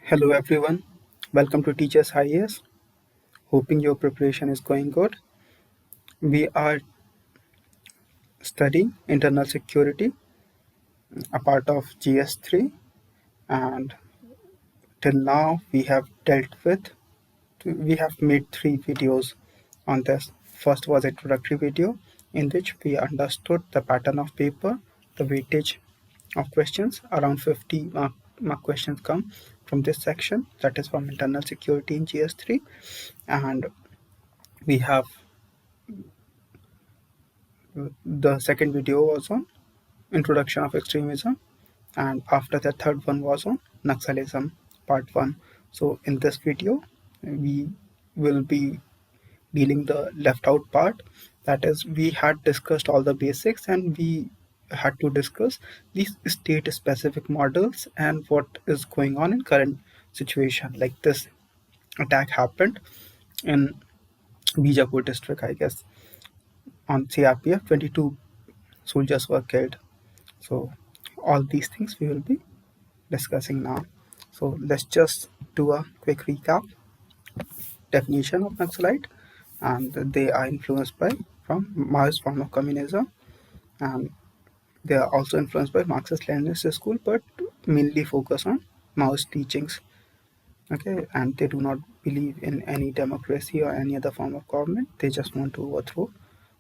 Hello everyone, welcome to TeachersIAS. Hoping your preparation is going good. We are studying internal security, a part of GS3, and till now we have made three videos on this. First was introductory video in which we understood the pattern of paper, the weightage of questions. Around 50 mark questions come from this section, that is from internal security in GS3, and we have the second video was on introduction of extremism, and after that third one was on Naxalism part 1. So in this video we will be dealing the left out part, that is we had discussed all the basics and we had to discuss these state specific models and what is going on in current situation. Like this attack happened in Bijapur district, I guess, on CRPF. 22 soldiers were killed. So all these things we will be discussing now. So let's just do a quick recap. Definition of Naxalite, and they are influenced by from Maoist form of communism, and they are also influenced by Marxist-Leninist school, but mainly focus on Maoist teachings. Okay, and they do not believe in any democracy or any other form of government. They just want to overthrow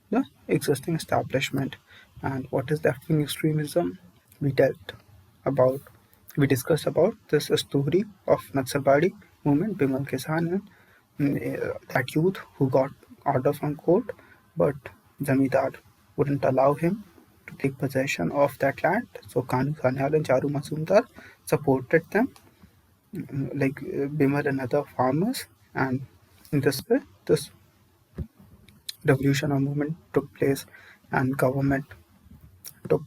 the existing establishment. And what is left-wing extremism? We dealt about, we discussed about this story of Naxalbari movement, Bimal Kisan, and that youth who got order from court, but Zamindar wouldn't allow him to take possession of that land. So Kanu Sanyal and Charu Mazumdar supported them, like Bimal and other farmers, and in this way, this revolution or movement took place, and government took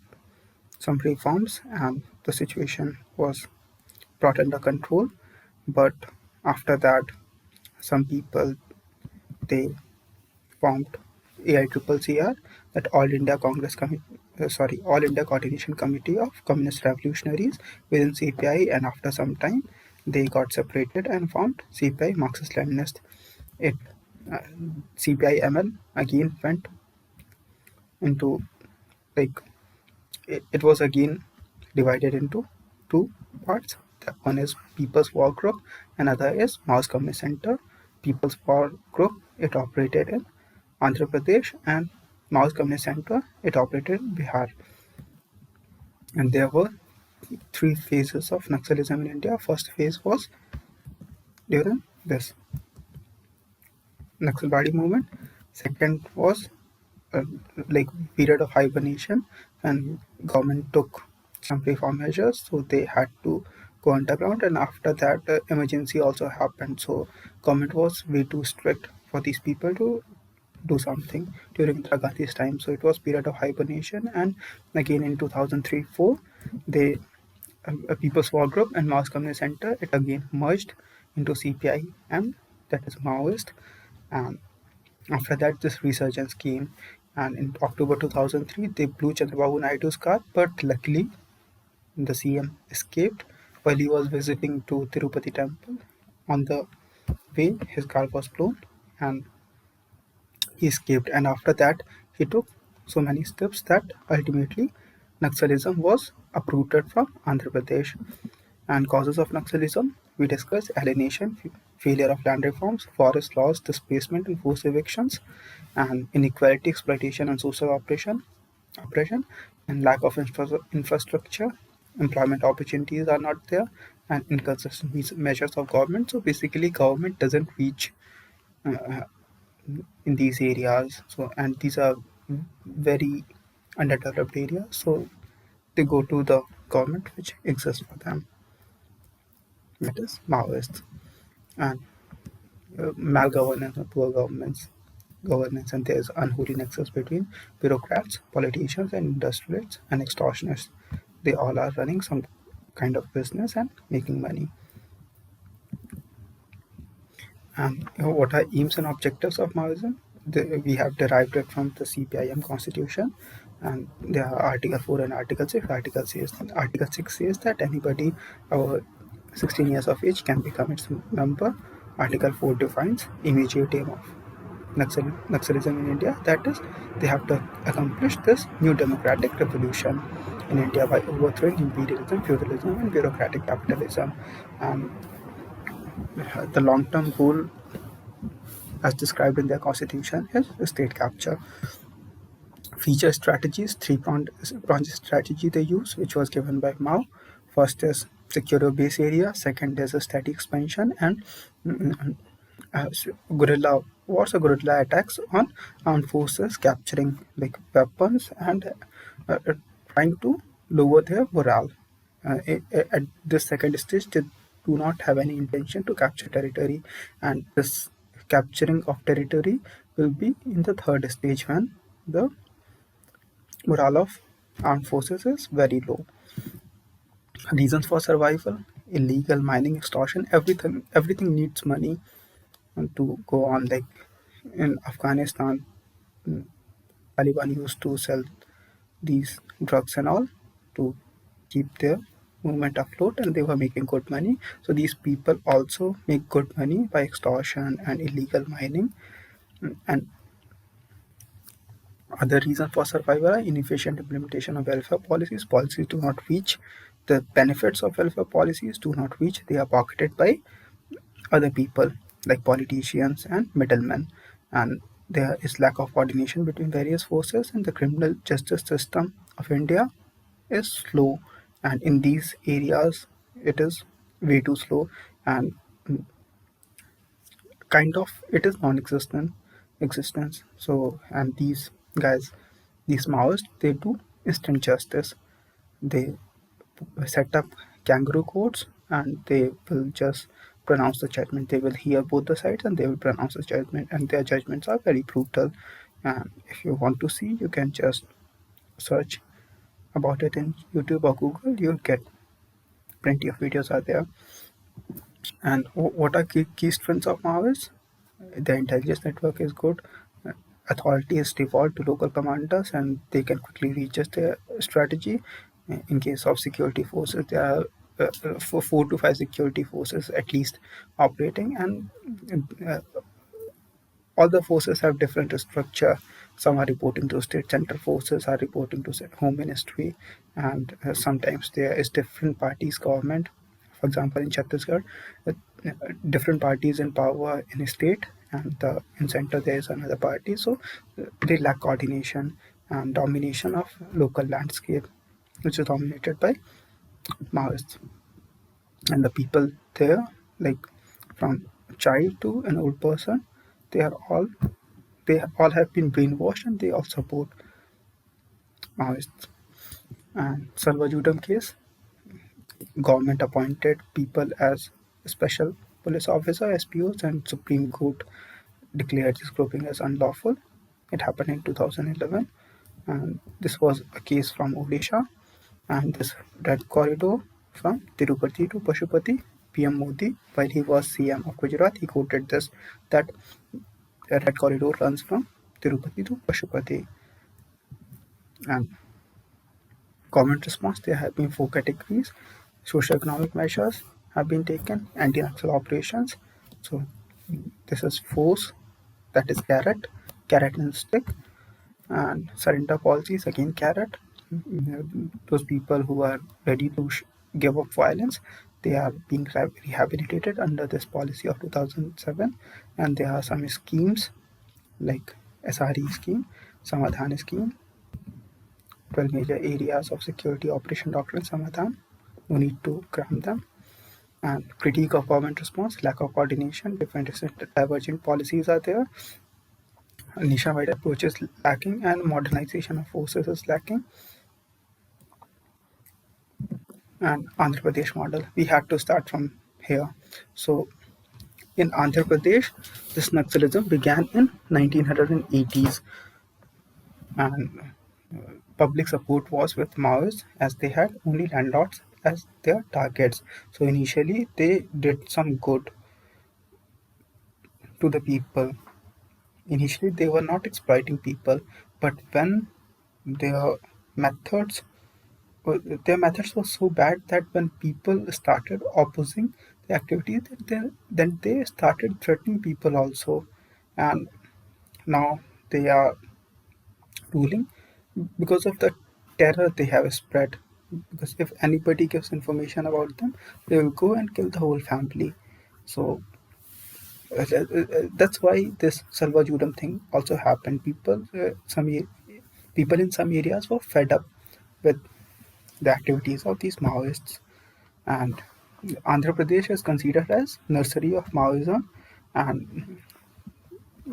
some reforms, and the situation was brought under control. But after that, some people, they formed AICCR, that All India Coordination Committee of Communist Revolutionaries within CPI, and after some time they got separated and formed CPI Marxist Leninist. It uh, CPI ML again went into, like, it was again divided into two parts. One is People's War Group, another is Maoist Communist Center. People's War Group, it operated in Andhra Pradesh, and Maoist Communist Center, it operated in Bihar. And there were three phases of Naxalism in India. First phase was during this Naxalbari movement. Second was uh, like period of hibernation, and government took some reform measures, so they had to go underground. And after that, emergency also happened, so government was way too strict for these people to do something during Indira Gandhi's time. So it was period of hibernation, and again in 2003-4, they People's War Group and Maoist Communist Center, it again merged into CPI-M, that is Maoist. And after that, this resurgence came, and in October 2003, they blew Chandrababu Naidu's car, but luckily the CM escaped while he was visiting to Tirupati temple. On the way, his car was blown, and he escaped. And after that, he took so many steps that ultimately Naxalism was uprooted from Andhra Pradesh. And causes of Naxalism, we discussed alienation, failure of land reforms, forest loss, displacement and forced evictions, and inequality, exploitation and social oppression, and lack of infrastructure, employment opportunities are not there, and inconsistent measures of government. So basically, government doesn't reach uh, in these areas. So, and these are very underdeveloped areas. So they go to the government which exists for them, that is Maoists. And malgovernance or poor governance, and there's unholy nexus between bureaucrats, politicians, and industrialists and extortionists. They all are running some kind of business and making money. And what are aims and objectives of Maoism? We have derived it from the CPIM constitution, and there are Article 4 and Article 6. Article 6 says that anybody, 16 years of age can become its member. Article 4 defines immediate aim of Naxalism in India. That is, they have to accomplish this new democratic revolution in India by overthrowing imperialism, feudalism, and bureaucratic capitalism. And the long-term goal, as described in their constitution, is state capture. Feature strategies, three-pronged strategy they use, which was given by Mao. First is secure your base area, second is a steady expansion, and guerrilla wars or guerrilla attacks on armed forces, capturing like weapons and trying to lower their morale. At this second stage, they do not have any intention to capture territory, and this capturing of territory will be in the third stage when the morale of armed forces is very low. Reasons for survival: illegal mining, extortion, everything needs money to go on. Like in Afghanistan, Taliban used to sell these drugs and all to keep their movement afloat, and they were making good money. So these people also make good money by extortion and illegal mining. And other reasons for survival are inefficient implementation of welfare policies. Policies do not reach. The benefits of welfare policies do not reach. They are pocketed by other people like politicians and middlemen. And there is lack of coordination between various forces, and the criminal justice system of India is slow. And in these areas, it is way too slow, and kind of it is non-existent existence. So, and these guys, these Maoists, they do instant justice. They set up kangaroo courts, and they will just pronounce the judgment. They will hear both the sides and they will pronounce the judgment, and their judgments are very brutal. And if you want to see, you can just search about it in YouTube or Google. You'll get plenty of videos are there. And what are key strengths of Maoists? The intelligence network is good. Authority is default to local commanders, and they can quickly readjust their strategy. In case of security forces, there are for 4 to 5 security forces at least operating, and uh, all the forces have different structure. Some are reporting to state, central forces are reporting to home ministry, and sometimes there is different parties government. For example, in Chhattisgarh, uh, different parties in power in a state, and in center there is another party. So they lack coordination and domination of local landscape, which is dominated by Maoists. And the people there, like from child to an old person, they are all they all have been brainwashed, and they all support Maoists. And Salvajudam case, government appointed people as special police officer, SPOs, and Supreme Court declared this grouping as unlawful. It happened in 2011, and this was a case from Odisha. And this red corridor from Tirupati to Pashupati, PM Modi, while he was CM of Gujarat, he quoted this, that the red corridor runs from Tirupati to Pashupati. And government response, there have been 4 categories. Socio-economic measures have been taken, anti-Naxal operations. So this is force, that is carrot and stick, and surrender policies, again carrot. Those people who are ready to give up violence, they are being rehabilitated under this policy of 2007. And there are some schemes like SRE scheme, Samadhan scheme, 12 major areas of security operation doctrine Samadhan. No need to cram them. And critique of government response, lack of coordination, different divergent policies are there. Nationwide approach is lacking, and modernization of forces is lacking. And Andhra Pradesh model, we had to start from here. So in Andhra Pradesh, this Naxalism began in 1980s, and public support was with Maoists, as they had only landlords as their targets. So initially they did some good to the people. Initially they were not exploiting people, but when their methods their methods were so bad that when people started opposing the activities, then they started threatening people also, and now they are ruling because of the terror they have spread. Because if anybody gives information about them, they will go and kill the whole family. So that's why this Salva Judam thing also happened. People in some areas were fed up with the activities of these Maoists, and Andhra Pradesh is considered as nursery of Maoism, and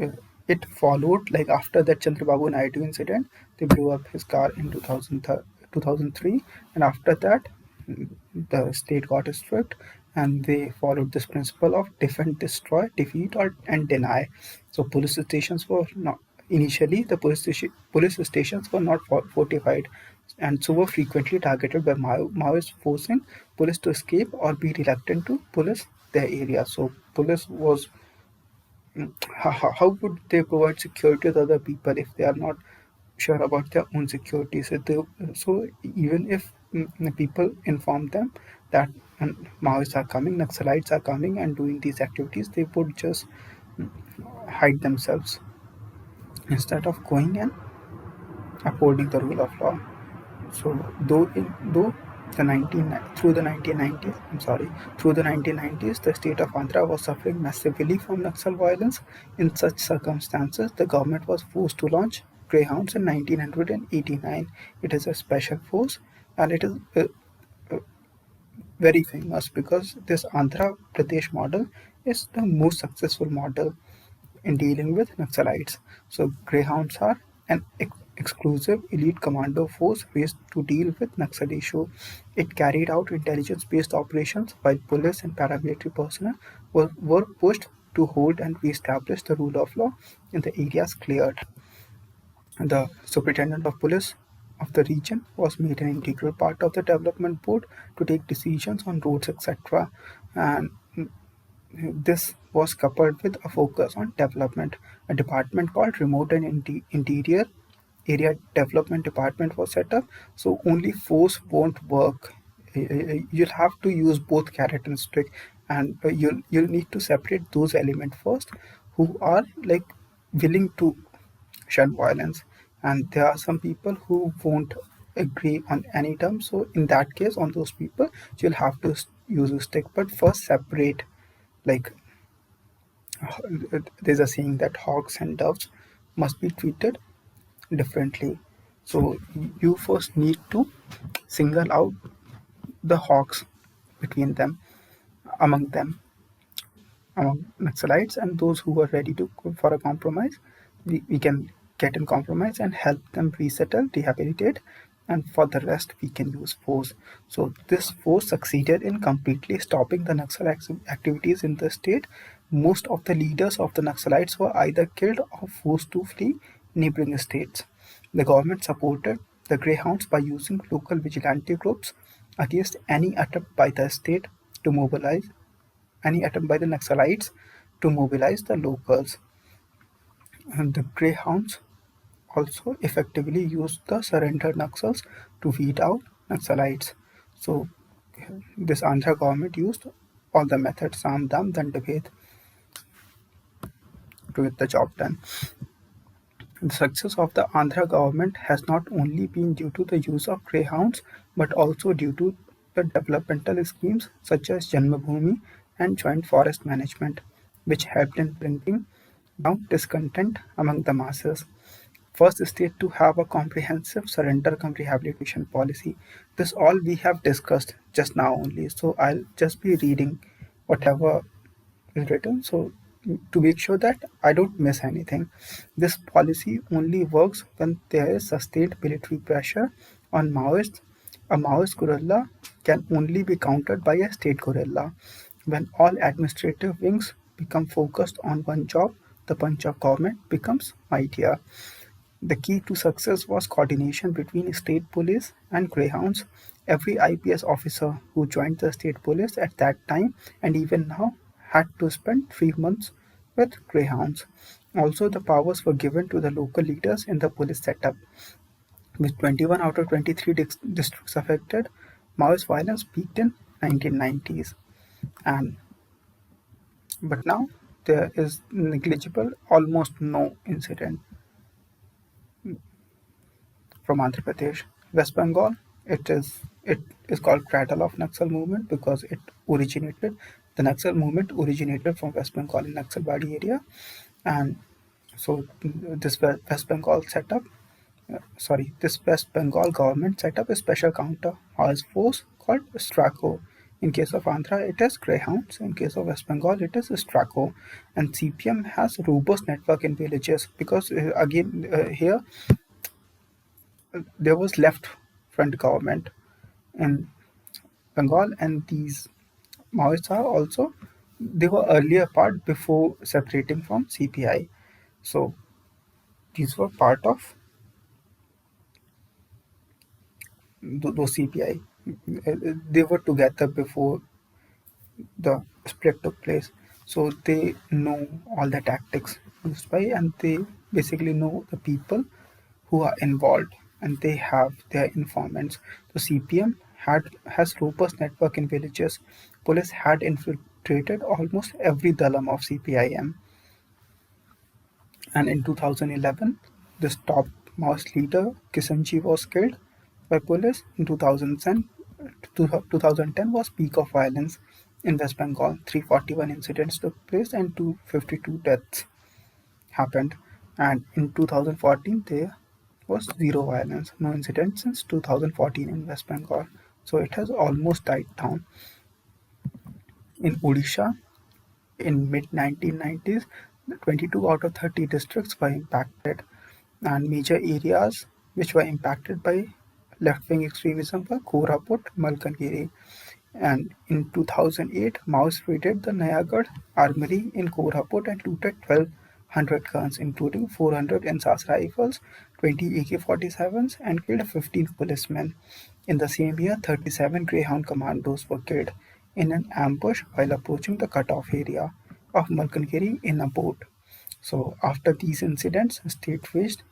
uh, it followed like after that Chandrababu Naidu incident. They blew up his car in 2003, and after that the state got strict, and they followed this principle of defend, destroy, defeat, or and deny. So police stations were not initially the police stations were not fortified, and so were frequently targeted by Maoists, forcing police to escape or be reluctant to police their area. So police was how would they provide security to other people if they are not sure about their own security? So even if the people inform them that Maoists are coming, Naxalites are coming and doing these activities, they would just hide themselves instead of going and upholding the rule of law. So though the 1990s, through the 1990s, the state of Andhra was suffering massively from Naxal violence. In such circumstances, the government was forced to launch Greyhounds in 1989. It is a special force, and it is very famous because this Andhra Pradesh model is the most successful model in dealing with Naxalites. So Greyhounds are an exclusive elite commando force raised to deal with Naxal issue. It carried out intelligence-based operations while police and paramilitary personnel were pushed to hold and re-establish the rule of law in the areas cleared. The superintendent of police of the region was made an integral part of the development board to take decisions on roads, etc. And this was coupled with a focus on development. A department called Remote and Interior Area Development Department was set up. So only force won't work. You'll have to use both carrot and stick, and you'll need to separate those elements first, who are like willing to shun violence, and there are some people who won't agree on any terms. So in that case, on those people, you'll have to use a stick. But first, separate like there's a saying that hawks and doves must be treated differently. So you first need to single out the hawks between them, among them, among Naxalites, and those who are ready to go for a compromise. We can get in compromise and help them resettle, rehabilitate, and for the rest we can use force. So this force succeeded in completely stopping the Naxal activities in the state. Most of the leaders of the Naxalites were either killed or forced to flee neighboring states. The government supported the Greyhounds by using local vigilante groups against any attempt by the Naxalites to mobilize the locals. And the Greyhounds also effectively used the surrendered Naxals to weed out Naxalites. So this Andhra government used all the methods, Sam, Dam, Dandabhed, to get the job done. The success of the Andhra government has not only been due to the use of greyhounds, but also due to the developmental schemes such as Janmabhoomi and joint forest management, which helped in bringing down discontent among the masses. First state to have a comprehensive surrender cum rehabilitation policy. This all we have discussed just now only. So I'll just be reading whatever is written. So to make sure that I don't miss anything. This policy only works when there is sustained military pressure on Maoists. A Maoist guerrilla can only be countered by a state guerrilla. When all administrative wings become focused on one job, the punch of government becomes mightier. The key to success was coordination between state police and greyhounds. Every IPS officer who joined the state police at that time and even now had to spend 3 months with greyhounds. Also, the powers were given to the local leaders in the police setup. With 21 out of 23 districts affected, Maoist violence peaked in 1990s, and but now there is negligible, almost no incident from Andhra Pradesh. West Bengal, it is called cradle of Naxal movement because the Naxal movement originated from West Bengal in Naxalbari area, and so this West Bengal setup this West Bengal government set up a special counter Maoist force called Straco. In case of Andhra, it is Greyhounds. In case of West Bengal, it is Straco. And CPM has robust network in villages because here there was left front government in Bengal, and these Maoists are also they were earlier part before separating from CPI. So these were part of those CPI. They were together before the split took place. So they know all the tactics used by, and they basically know the people who are involved, and they have their informants. So CPM has robust network in villages. Police had infiltrated almost every dalam of CPIM, and in 2011, this top Maoist leader Kishanji was killed by police. In 2010 was peak of violence in West Bengal. 341 incidents took place and 252 deaths happened. And in 2014, there was zero violence, no incidents since 2014 in West Bengal. So it has almost died down. In Odisha, in mid 1990s, 22 out of 30 districts were impacted, and major areas which were impacted by left-wing extremism were Koraput, Malkangiri. And in 2008, Maoists raided the Nayagarh Armory in Koraput and looted 1,200 guns, including 400 NSAS rifles, 20 AK-47s, and killed 15 policemen. In the same year, 37 Greyhound commandos were killed in an ambush while approaching the cutoff area of Malkangiri in a boat. So, after these incidents, state raised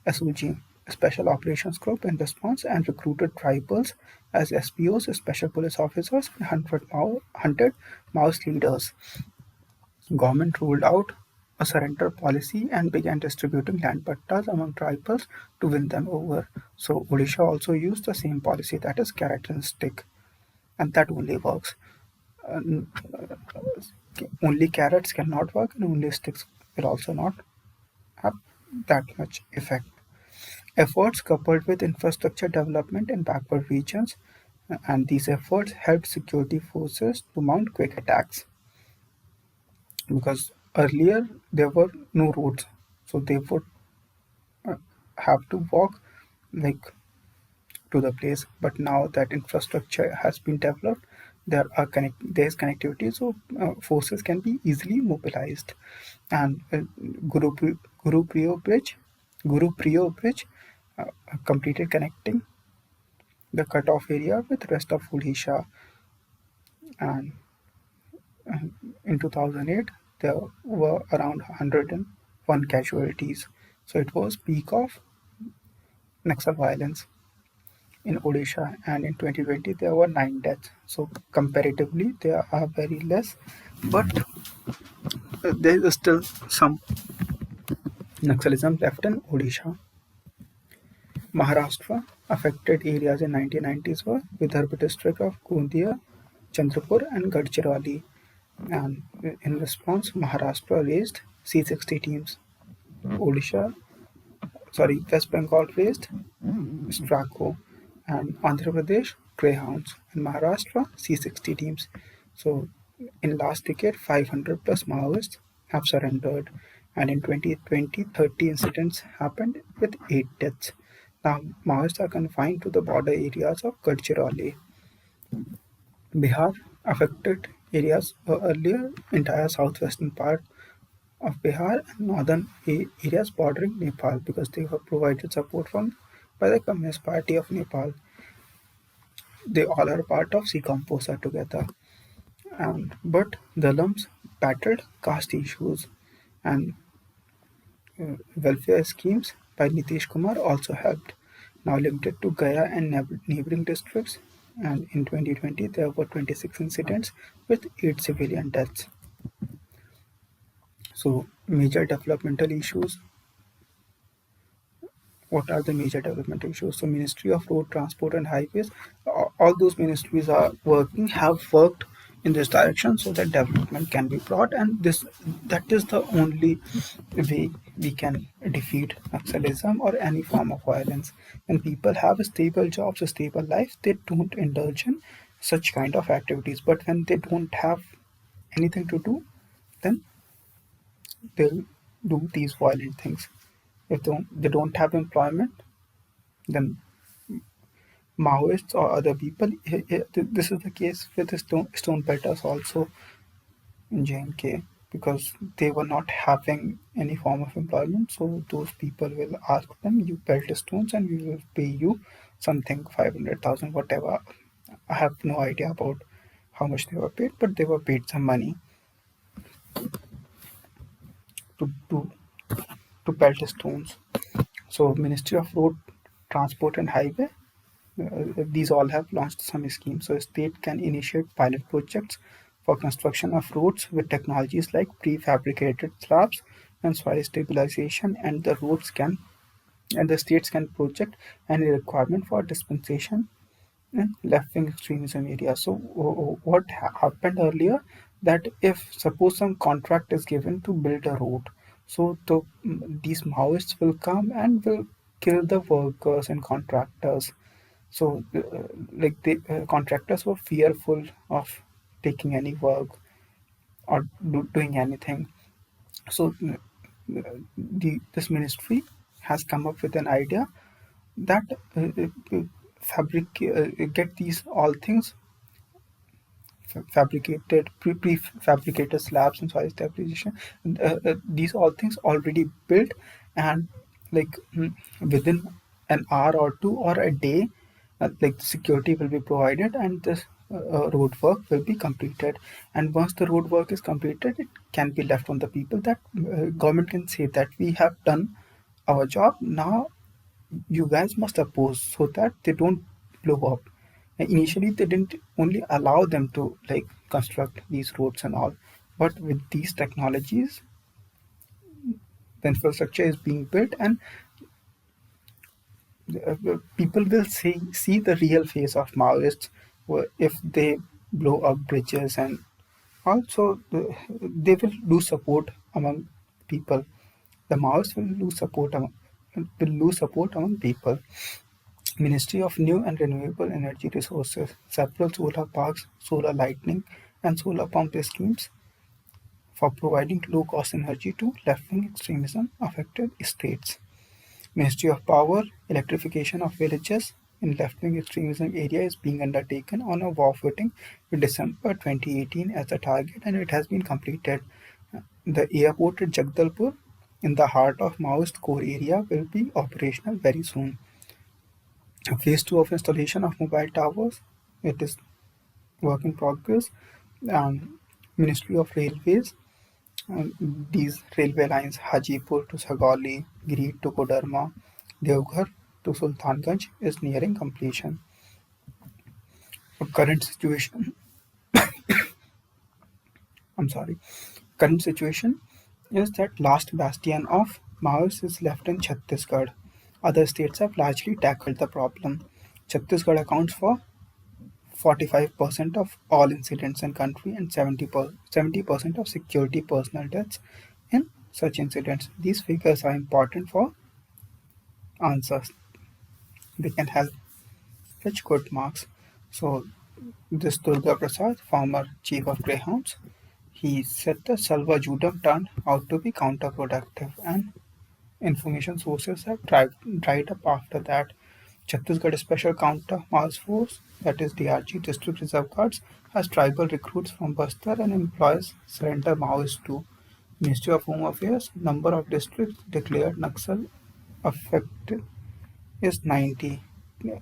SOG, Special Operations Group, in response and recruited tribals as SPOs, special police officers, and hunted Maoist leaders. Government rolled out a surrender policy and began distributing land pattas among tribals to win them over. So Odisha also used the same policy, that is carrot and stick, and that only works. Only carrots cannot work, and only sticks will also not have that much effect. Efforts coupled with infrastructure development in backward regions, and these efforts helped security forces to mount quick attacks because earlier there were no roads, so they would have to walk like to the place. But now that infrastructure has been developed, there is connectivity, so forces can be easily mobilized. And Guru Priyo Bridge, Guru Priyo Bridge, completed connecting the cut-off area with rest of Odisha, and in 2008 there were around 101 casualties. So it was peak of Naxal violence in Odisha, and in 2020 there were 9 deaths. So comparatively there are very less, but there is still some Naxalism left in Odisha. Maharashtra affected areas in 1990s were Vidarbha district of Gondia, Chandrapur and Gadchiroli, and in response Maharashtra raised C60 teams. West Bengal raised Straco, and Andhra Pradesh Greyhounds, and Maharashtra C60 teams. So in last decade 500 plus Maoists have surrendered, and in 2020 30 incidents happened with 8 deaths. Now Maoists are confined to the border areas of Gadchiroli. Bihar affected areas were earlier entire southwestern part of Bihar and northern areas bordering Nepal because they were provided support from by the Communist Party of Nepal. They all are part of Composa together. But the Lums battled caste issues and welfare schemes by Nitish Kumar also helped, now limited to Gaya and neighboring districts. And in 2020, there were 26 incidents with 8 civilian deaths. So, major developmental issues. What are the major development issues? So Ministry of Road Transport and Highways, all those ministries have worked in this direction so that development can be brought, and that is the only way we can defeat Naxalism or any form of violence. When people have a stable jobs, a stable life, they don't indulge in such kind of activities. But when they don't have anything to do, then they'll do these violent things. If they don't have employment, then Maoists or other people. This is the case with the stone pelters also in J&K, because they were not having any form of employment. So those people will ask them, "You pelt stones, and we will pay you something 500,000, whatever." I have no idea about how much they were paid, but they were paid some money to pelt stones. So Ministry of Road Transport and Highway, these all have launched some schemes. So state can initiate pilot projects for construction of roads with technologies like prefabricated slabs and soil stabilization, and the states can project any requirement for dispensation in left-wing extremism area. So what happened earlier, that if suppose some contract is given to build a road, so these Maoists will come and will kill the workers and contractors. So like the contractors were fearful of taking any work or doing anything. So this ministry has come up with an idea that get these all things prefabricated slabs and soil stabilization. These all things already built, and like within an hour or two or a day, like security will be provided, and this road work will be completed. And once the road work is completed, it can be left on the people. That government can say that we have done our job. Now you guys must oppose so that they don't blow up. And initially, they didn't only allow them to like construct these roads and all, but with these technologies, the infrastructure is being built, and people will see the real face of Maoists if they blow up bridges, and also they will lose support among people. The Maoists will lose support among people. Ministry of New and Renewable Energy Resources, several solar parks, solar lighting, and solar pump schemes for providing low-cost energy to left-wing extremism affected states. Ministry of Power, electrification of villages in left-wing extremism area is being undertaken on a war footing with December 2018 as the target, and it has been completed. The airport at Jagdalpur, in the heart of Maoist core area, will be operational very soon. Phase 2 of installation of mobile towers, it is work in progress. And Ministry of Railways, these railway lines Hajipur to Sagoli, Girit to Kodarma, Devghar to Sultanganj is nearing completion. Current situation, I'm sorry, current situation is that last bastion of Maoists is left in Chhattisgarh. Other states have largely tackled the problem. Chhattisgarh accounts for 45% of all incidents in country and 70% of security personnel deaths in such incidents. These figures are important for answers. They can help fetch good marks. So this Durga Prasad, former chief of Greyhounds, he said the Salva Judam turned out to be counterproductive, and information sources have dried up after that. Chhattisgarh Special Counter Mass Force, that is DRG, District Reserve Guards, has tribal recruits from Bastar and employs surrender Maoists too. Ministry of Home Affairs, number of districts declared Naxal affected is 90,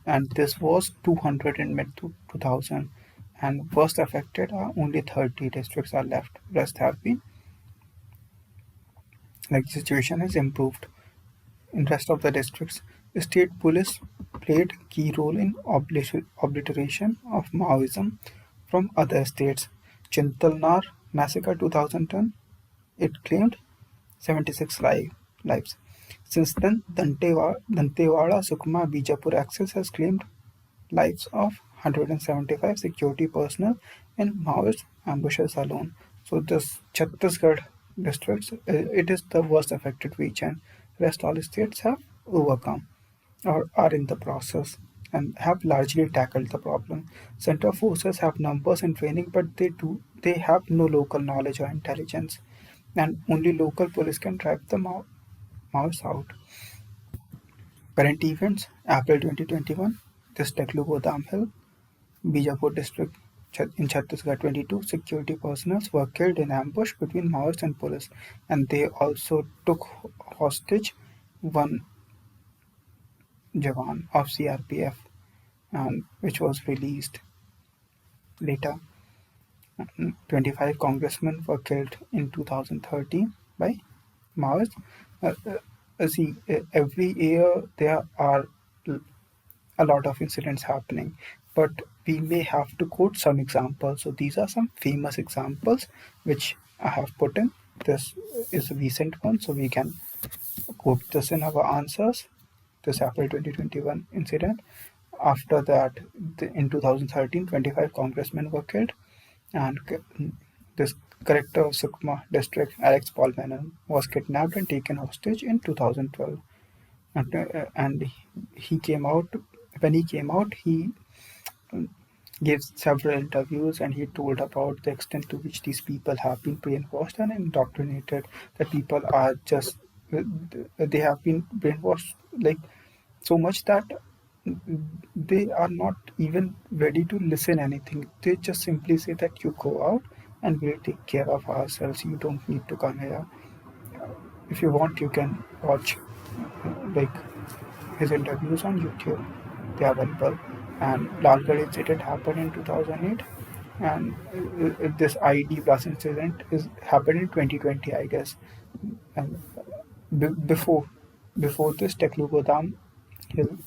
and this was 200 in mid 2000. And worst affected are only 30 districts are left. Rest have been like the situation has improved. In rest of the districts, state police played key role in obliteration of Maoism from other states. Chintalnar massacre 2010, it claimed 76 lives. Since then, Dantewada, Sukma, Bijapur axis has claimed lives of 175 security personnel in Maoist ambushes alone. So this Chhattisgarh districts, it is the worst affected region. Rest all states have overcome or are in the process and have largely tackled the problem. Center forces have numbers and training, but they have no local knowledge or intelligence, and only local police can drive the Maoists out. Current events: April 2021, this Teklu Hill, Bijapur district in Chhattisgarh. 22 security personnel were killed in ambush between Maoists and police, and they also took hostage one Jawan of CRPF, and which was released later. 25 congressmen were killed in 2013 by Maoists. Every year there are a lot of incidents happening, but we may have to quote some examples. So these are some famous examples which I have put in. This is a recent one, so we can quote this in our answers. This April 2021 incident. After that, in 2013, 25 congressmen were killed, and this collector of Sukma district, Alex Paul Menon, was kidnapped and taken hostage in 2012. And he came out. When he came out, he gave several interviews, and he told about the extent to which these people have been brainwashed and indoctrinated. That people are just they have been brainwashed like so much that they are not even ready to listen anything. They just simply say that you go out and we'll take care of ourselves. You don't need to come here. If you want, you can watch like his interviews on YouTube. They are available. And Lalgarh incident happened in 2008, and this IED blast incident is happened in 2020, I guess. And before this Teklu Godam Hill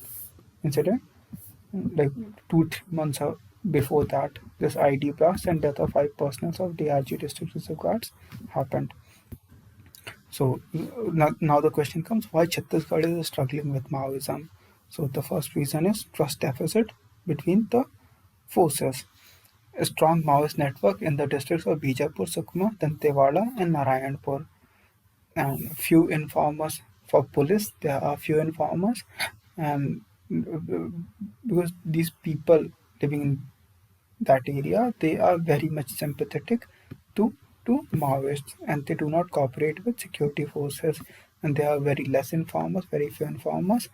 incident, like 2 3 months before that, this IED blast and death of 5 personnel of DRG district reserve guards happened. So now the question comes: why Chhattisgarh is struggling with Maoism? So the first reason is trust deficit between the forces. A strong Maoist network in the districts of Bijapur, Sukma, Dantewada, and Narayanpur, and few informers for police. There are few informers, and because these people living in that area, they are very much sympathetic to Maoists, and they do not cooperate with security forces, and there are very less informers, very few informers,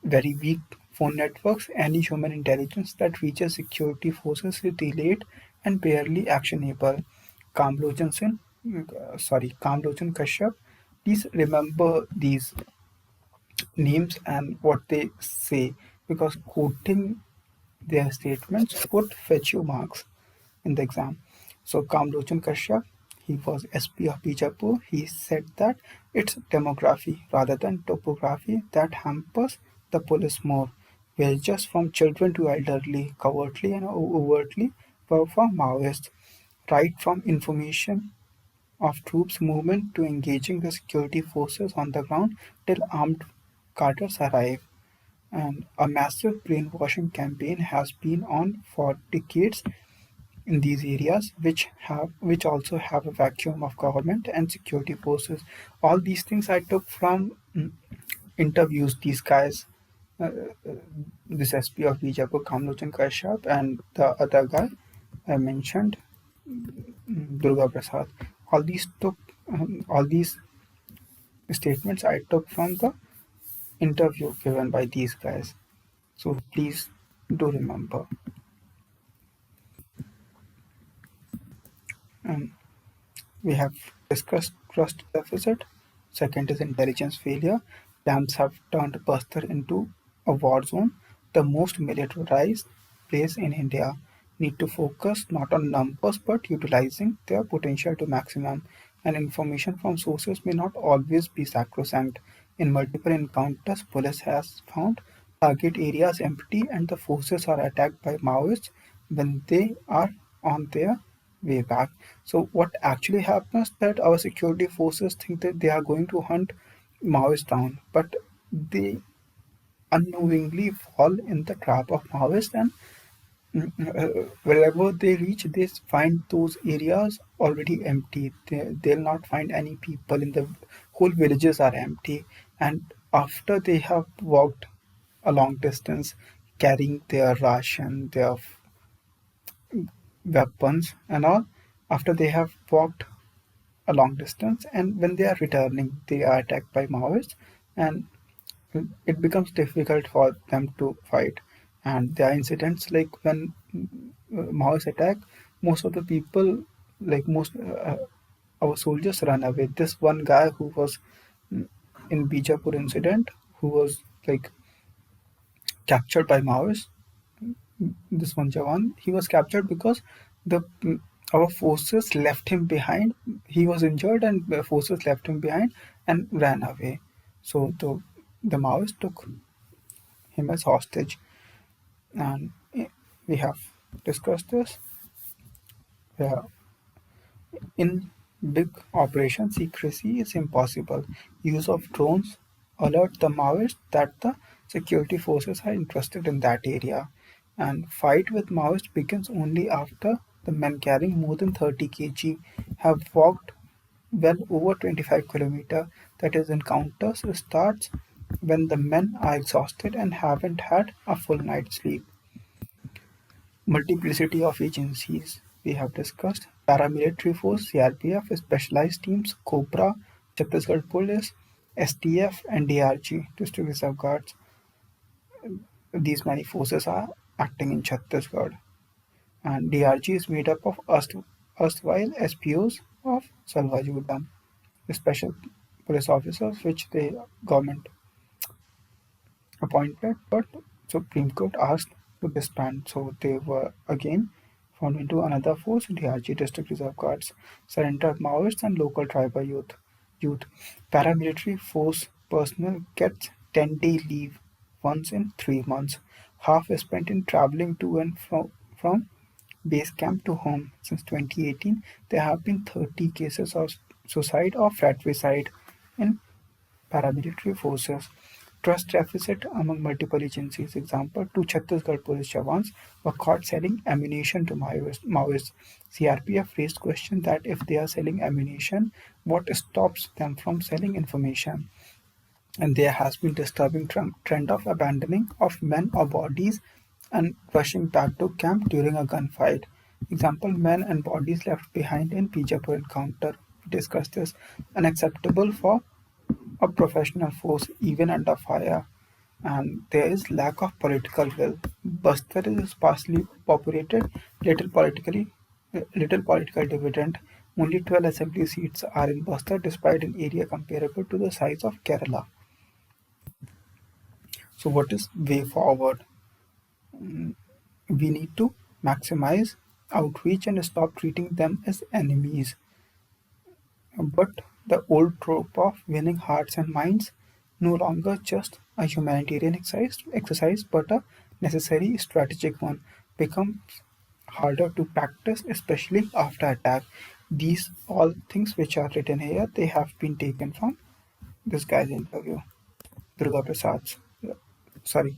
very weak phone networks. Any human intelligence that reaches security forces is delayed and barely actionable. Kamlojan Sin, Kamlojan Kashyap. Please remember these names and what they say, because quoting their statements could fetch you marks in the exam. So Kamlochan Kashyap, he was SP of Bijapur. He said that it's demography rather than topography that hampers the police more. Wages from children to elderly, covertly and overtly, were from Maoists. Right from information of troops movement to engaging the security forces on the ground till armed cadres arrive. And a massive brainwashing campaign has been on for decades in these areas, which also have a vacuum of government and security forces. All these things I took from interviews. These guys, uh, this SP of Bijapur, Kamlochan Kashyap, and the other guy I mentioned, Durga Prasad. All these statements I took from the interview given by these guys. So please do remember. And we have discussed trust deficit. Second is intelligence failure. Camps have turned Bastar into a war zone, the most militarized place in India. Need to focus not on numbers but utilizing their potential to maximum. And information from sources may not always be sacrosanct. In multiple encounters, police has found target areas empty and the forces are attacked by Maoists when they are on their way back. So what actually happens that our security forces think that they are going to hunt Maoists down, but they unknowingly fall in the trap of Maoists and wherever they reach, they find those areas already empty. They'll not find any people in the whole villages are empty. And after they have walked a long distance, carrying their ration, their weapons, and all, after they have walked a long distance, and when they are returning, they are attacked by Maoists, and it becomes difficult for them to fight. And there are incidents like when Maoist attack, most of the people, like most our soldiers run away. This one guy who was in Bijapur incident, who was like captured by Maoists, this one Jawan, he was captured because the our forces left him behind. He was injured, and the forces left him behind and ran away. So the Maoists took him as hostage, and we have discussed this. Yeah. In big operations, secrecy is impossible. Use of drones alert the Maoists that the security forces are interested in that area. And fight with Maoists begins only after the men carrying more than 30 kg have walked well over 25 kilometers. That is, encounters starts when the men are exhausted and haven't had a full night's sleep. Multiplicity of agencies we have discussed: paramilitary force, CRPF, specialized teams, Cobra, Chhattisgarh Police, STF, and DRG, District Reserve Guards. These many forces are acting in Chhattisgarh. And DRG is made up of erstwhile SPOs of Salwa Judam, special police officers which the government appointed, but Supreme Court asked to disband, so they were again formed into another force, DRG, District Reserve Guards, surrendered Maoists and local tribal youth. Paramilitary force personnel gets 10-day leave once in 3 months. Half is spent in traveling to and from base camp to home. Since 2018, there have been 30 cases of suicide or fratricide in paramilitary forces. Trust deficit among multiple agencies. Example: two Chhattisgarh police jawans were caught selling ammunition to Maoists. CRPF raised question that if they are selling ammunition, what stops them from selling information? And there has been disturbing trend of abandoning of men or bodies and rushing back to camp during a gunfight. Example: men and bodies left behind in Bijapur encounter. We discussed this. Unacceptable for a professional force even under fire, and there is lack of political will. Bastar is sparsely populated, little politically little political dividend. Only 12 assembly seats are in Bastar despite an area comparable to the size of Kerala. So what is way forward? We need to maximize outreach and stop treating them as enemies. But the old trope of winning hearts and minds, no longer just a humanitarian exercise but a necessary strategic one, becomes harder to practice, especially after attack. These all things which are written here, they have been taken from this guy's interview, Durga Prasad's. Sorry,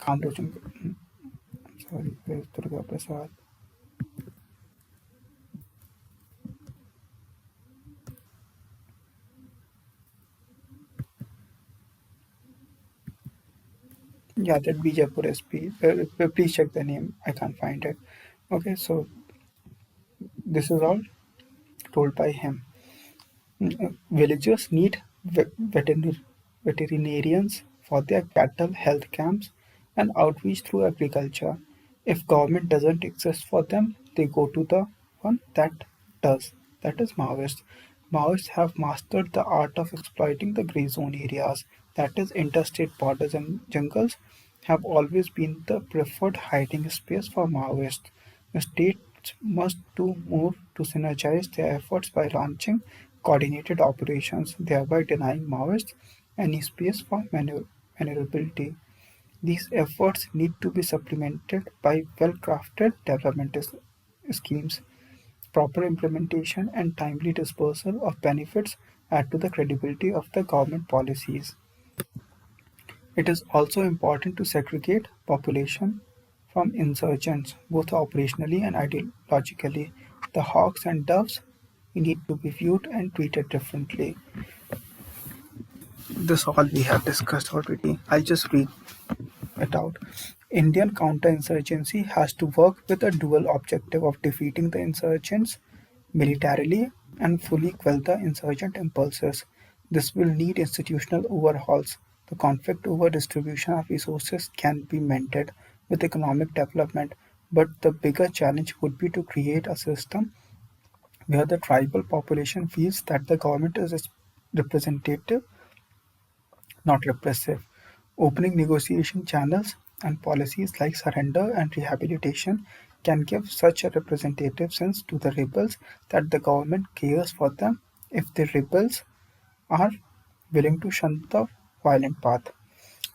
Kamrochan. Sorry, where's Durga Prasad? Yeah, that Bijapur SP. Please check the name. I can't find it. Okay, so this is all told by him. Villagers need veterinarians for their cattle health camps and outreach through agriculture. If government doesn't exist for them, they go to the one that does. That is Maoists. Maoists have mastered the art of exploiting the grey zone areas. That is, interstate borders and jungles have always been the preferred hiding space for Maoists. The states must do more to synergize their efforts by launching coordinated operations, thereby denying Maoists any space for maneuverability. These efforts need to be supplemented by well-crafted development schemes. Proper implementation and timely dispersal of benefits add to the credibility of the government policies. It is also important to segregate population from insurgents, both operationally and ideologically. The hawks and doves need to be viewed and treated differently. This all we have discussed already. I'll just read it out. Indian counterinsurgency has to work with a dual objective of defeating the insurgents militarily and fully quell the insurgent impulses. This will need institutional overhauls. The conflict over distribution of resources can be mended with economic development, but the bigger challenge would be to create a system where the tribal population feels that the government is representative, not repressive. Opening negotiation channels and policies like surrender and rehabilitation can give such a representative sense to the rebels that the government cares for them if the rebels are willing to shun the violent path.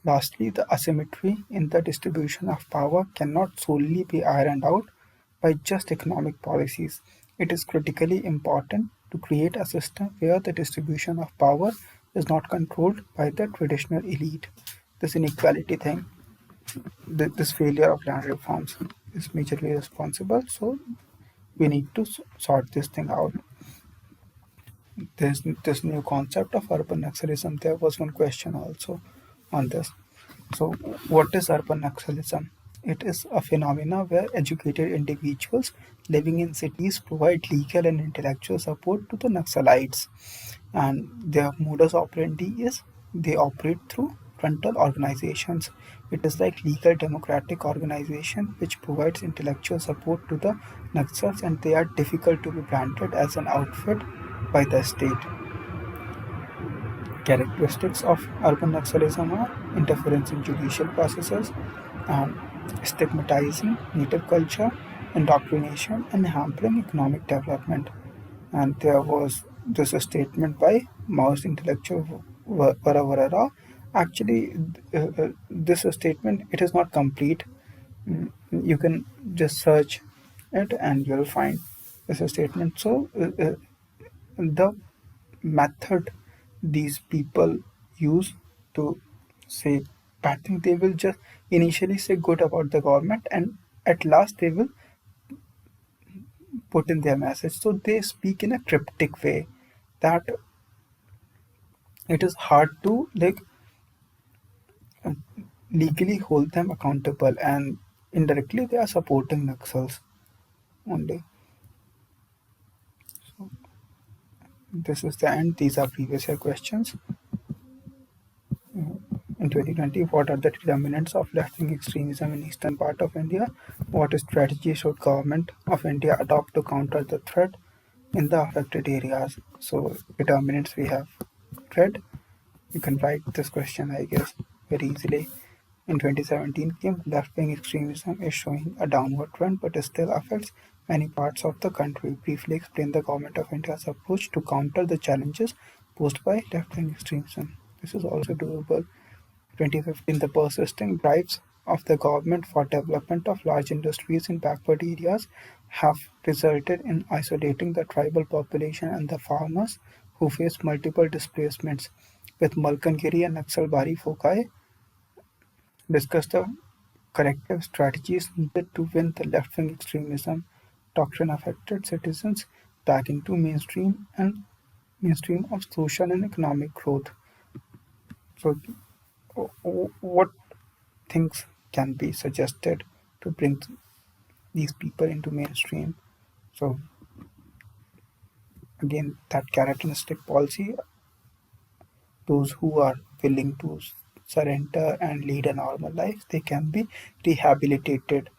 Lastly, the asymmetry in the distribution of power cannot solely be ironed out by just economic policies. It is critically important to create a system where the distribution of power is not controlled by the traditional elite. This inequality thing, this failure of land reforms is majorly responsible. So we need to sort this thing out. There's this new concept of urban Naxalism. There was one question also on this. So, what is urban Naxalism? It is a phenomena where educated individuals living in cities provide legal and intellectual support to the Naxalites, and their modus operandi is they operate through frontal organizations. It is like legal democratic organization which provides intellectual support to the Naxals, and they are difficult to be branded as an outfit by the state. Characteristics of urban Naxalism are interference in judicial processes, and stigmatizing native culture, indoctrination, and hampering economic development. And there was this statement by Maoist intellectual Varavarara. Actually, this statement it is not complete. You can just search it and you'll find this statement. So the method these people use to say bad thing, they will just initially say good about the government and at last they will put in their message. So they speak in a cryptic way that it is hard to like legally hold them accountable, and indirectly they are supporting Naxals only. So this is the end. These are previous year questions. In 2020, what are the determinants of left-wing extremism in eastern part of India? What strategy should government of India adopt to counter the threat in the affected areas? So determinants we have read. You can write this question, I guess, very easily. In 2017, left-wing extremism is showing a downward trend but it still affects many parts of the country. Briefly explain the government of India's approach to counter the challenges posed by left-wing extremism. This is also doable. 2015, the persisting drives of the government for development of large industries in backward areas have resulted in isolating the tribal population and the farmers who face multiple displacements. With Malkangiri and Naxalbari foci, discuss the corrective strategies needed to win the left-wing extremism doctrine-affected citizens back into mainstream of social and economic growth. So, what things can be suggested to bring these people into mainstream? So again, that carrot and stick policy, those who are willing to surrender and lead a normal life, they can be rehabilitated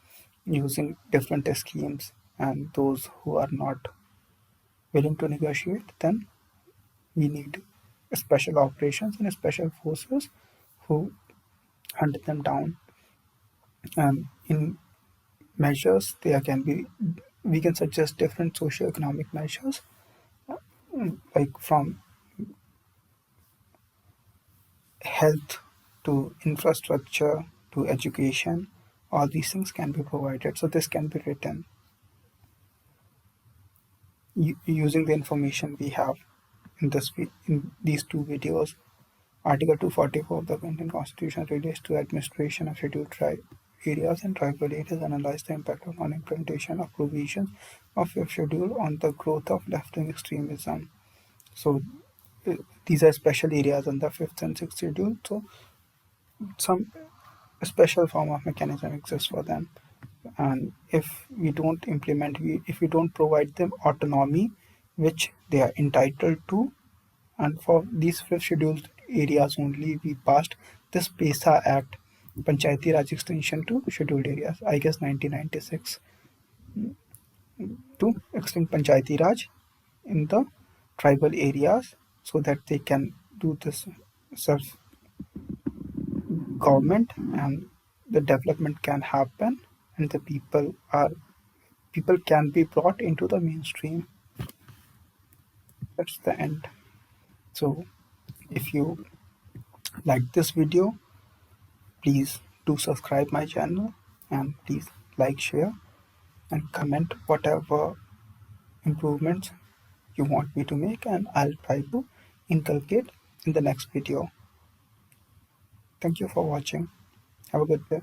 using different schemes, and those who are not willing to negotiate, then we need special operations and special forces who hunt them down. And in measures, there can be we can suggest different socio-economic measures like from health to infrastructure to education, all these things can be provided. So this can be written using the information we have in these two videos. Article 244 of the Indian Constitution relates to administration of scheduled tribe areas and tribal areas, analyze the impact of non-implementation of provisions of fifth schedule on the growth of left-wing extremism. So uh, these are special areas on the fifth and sixth schedule. So some special form of mechanism exists for them. And if we don't implement, if we don't provide them autonomy, which they are entitled to, and for these fifth scheduled areas only, we passed this PESA Act, Panchayati Raj Extension to Scheduled Areas, I guess 1996, to extend Panchayati Raj in the tribal areas so that they can do this self government and the development can happen and the people can be brought into the mainstream. That's the end. So if you like this video, please do subscribe my channel and please like, share and comment whatever improvements you want me to make, and I'll try to inculcate in the next video. Thank you for watching. Have a good day.